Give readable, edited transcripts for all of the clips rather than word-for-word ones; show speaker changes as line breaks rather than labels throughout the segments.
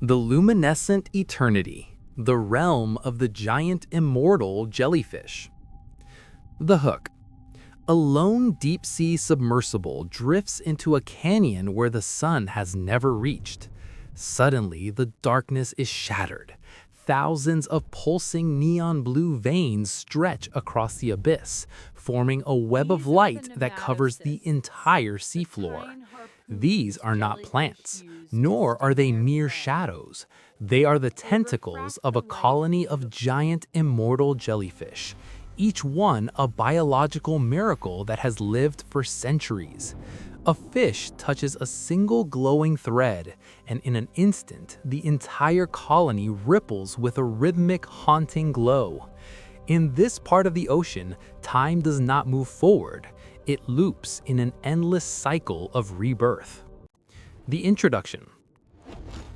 The luminescent eternity, the realm of the giant immortal jellyfish. The hook. A lone deep-sea submersible drifts into a canyon where the sun has never reached. Suddenly, the darkness is shattered. Thousands of pulsing neon blue veins stretch across the abyss, forming a web of light that covers the entire seafloor. These are not plants, nor are they mere shadows. They are the tentacles of a colony of giant immortal jellyfish, each one a biological miracle that has lived for centuries. A fish touches a single glowing thread, and in an instant, the entire colony ripples with a rhythmic, haunting glow. In this part of the ocean, time does not move forward. It loops in an endless cycle of rebirth. The introduction.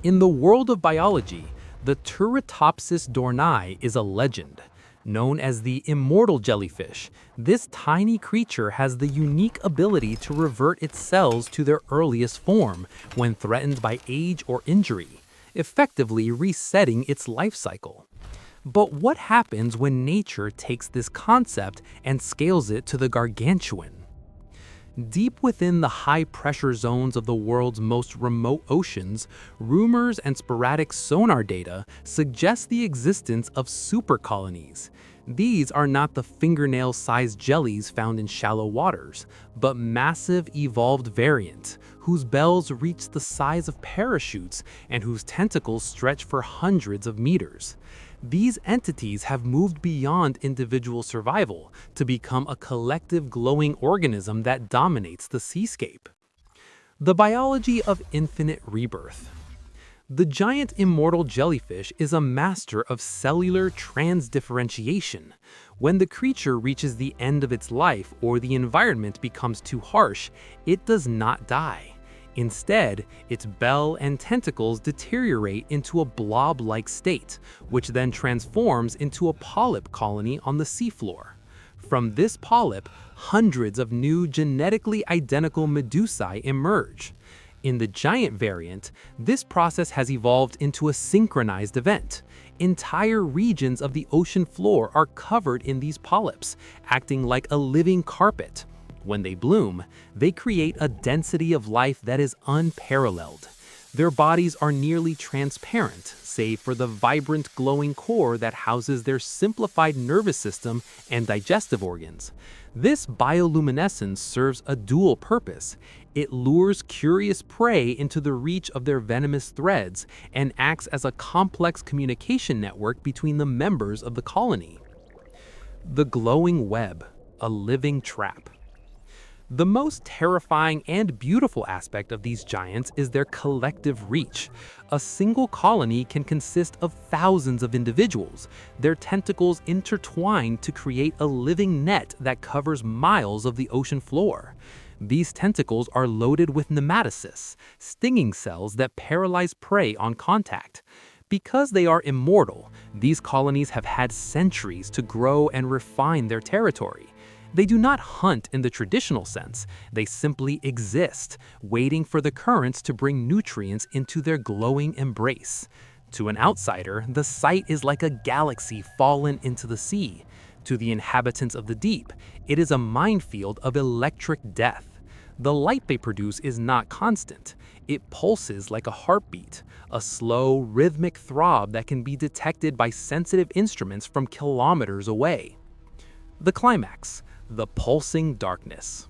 In the world of biology, the Turritopsis dohrnii is a legend. Known as the immortal jellyfish, this tiny creature has the unique ability to revert its cells to their earliest form when threatened by age or injury, effectively resetting its life cycle. But what happens when nature takes this concept and scales it to the gargantuan? Deep within the high-pressure zones of the world's most remote oceans, rumors and sporadic sonar data suggest the existence of supercolonies. These are not the fingernail-sized jellies found in shallow waters, but massive evolved variants, whose bells reach the size of parachutes and whose tentacles stretch for hundreds of meters. These entities have moved beyond individual survival to become a collective glowing organism that dominates the seascape. The biology of infinite rebirth. The giant immortal jellyfish is a master of cellular transdifferentiation. When the creature reaches the end of its life or the environment becomes too harsh, it does not die. Instead, its bell and tentacles deteriorate into a blob-like state, which then transforms into a polyp colony on the seafloor. From this polyp, hundreds of new genetically identical medusae emerge. In the giant variant, this process has evolved into a synchronized event. Entire regions of the ocean floor are covered in these polyps, acting like a living carpet. When they bloom, they create a density of life that is unparalleled. Their bodies are nearly transparent, save for the vibrant glowing core that houses their simplified nervous system and digestive organs. This bioluminescence serves a dual purpose. It lures curious prey into the reach of their venomous threads and acts as a complex communication network between the members of the colony. The glowing web, a living trap. The most terrifying and beautiful aspect of these giants is their collective reach. A single colony can consist of thousands of individuals, their tentacles intertwined to create a living net that covers miles of the ocean floor. These tentacles are loaded with nematocysts, stinging cells that paralyze prey on contact. Because they are immortal, these colonies have had centuries to grow and refine their territory. They do not hunt in the traditional sense, they simply exist, waiting for the currents to bring nutrients into their glowing embrace. To an outsider, the sight is like a galaxy fallen into the sea. To the inhabitants of the deep, it is a minefield of electric death. The light they produce is not constant. It pulses like a heartbeat, a slow, rhythmic throb that can be detected by sensitive instruments from kilometers away. The climax. The pulsing darkness.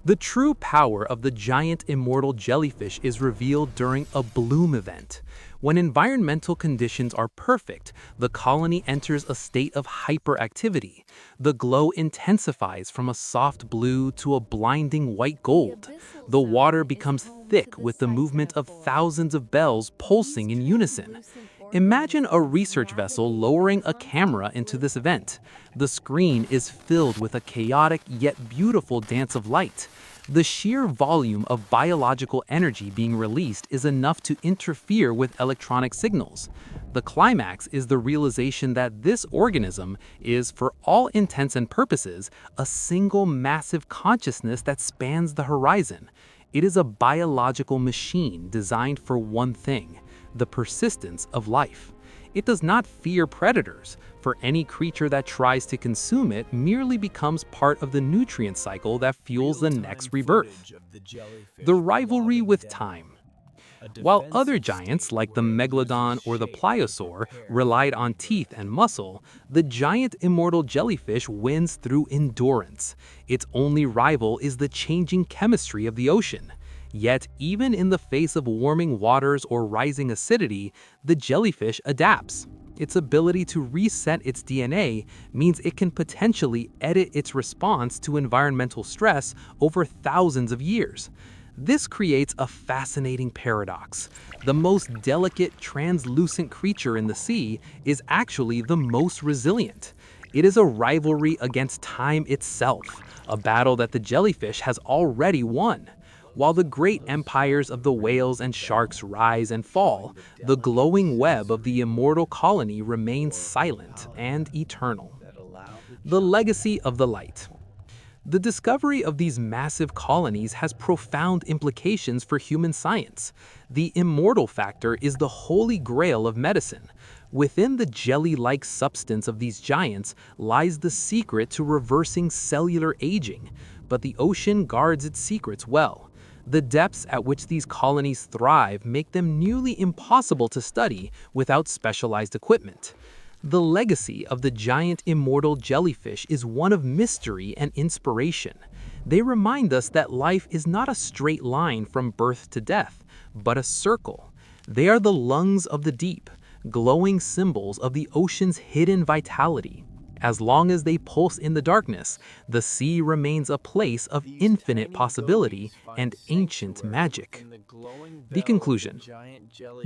The true power of the giant immortal jellyfish is revealed during a bloom event. When environmental conditions are perfect, the colony enters a state of hyperactivity. The glow intensifies from a soft blue to a blinding white gold. The water becomes thick with the movement of thousands of bells pulsing in unison. Imagine a research vessel lowering a camera into this event. The screen is filled with a chaotic yet beautiful dance of light. The sheer volume of biological energy being released is enough to interfere with electronic signals. The climax is the realization that this organism is, for all intents and purposes, a single massive consciousness that spans the horizon. It is a biological machine designed for one thing: the persistence of life. It does not fear predators, for any creature that tries to consume it merely becomes part of the nutrient cycle that fuels the next rebirth. The rivalry with time. While other giants like the megalodon or the pliosaur relied on teeth and muscle, the giant immortal jellyfish wins through endurance. Its only rival is the changing chemistry of the ocean. Yet, even in the face of warming waters or rising acidity, the jellyfish adapts. Its ability to reset its DNA means it can potentially edit its response to environmental stress over thousands of years. This creates a fascinating paradox. The most delicate, translucent creature in the sea is actually the most resilient. It is a rivalry against time itself, a battle that the jellyfish has already won. While the great empires of the whales and sharks rise and fall, the glowing web of the immortal colony remains silent and eternal. The legacy of the light. The discovery of these massive colonies has profound implications for human science. The immortal factor is the holy grail of medicine. Within the jelly-like substance of these giants lies the secret to reversing cellular aging, but the ocean guards its secrets well. The depths at which these colonies thrive make them nearly impossible to study without specialized equipment. The legacy of the giant immortal jellyfish is one of mystery and inspiration. They remind us that life is not a straight line from birth to death, but a circle. They are the lungs of the deep, glowing symbols of the ocean's hidden vitality. As long as they pulse in the darkness, the sea remains a place of infinite possibility and ancient magic. The conclusion.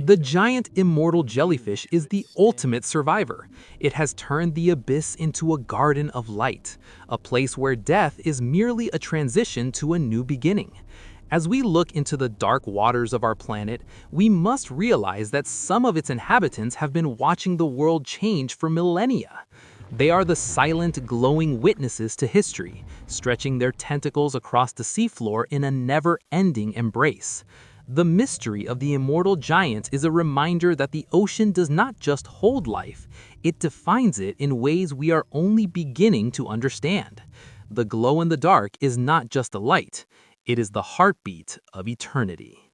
The giant immortal jellyfish is the ultimate survivor. It has turned the abyss into a garden of light, a place where death is merely a transition to a new beginning. As we look into the dark waters of our planet, we must realize that some of its inhabitants have been watching the world change for millennia. They are the silent, glowing witnesses to history, stretching their tentacles across the seafloor in a never-ending embrace. The mystery of the immortal giants is a reminder that the ocean does not just hold life, it defines it in ways we are only beginning to understand. The glow in the dark is not just a light, it is the heartbeat of eternity.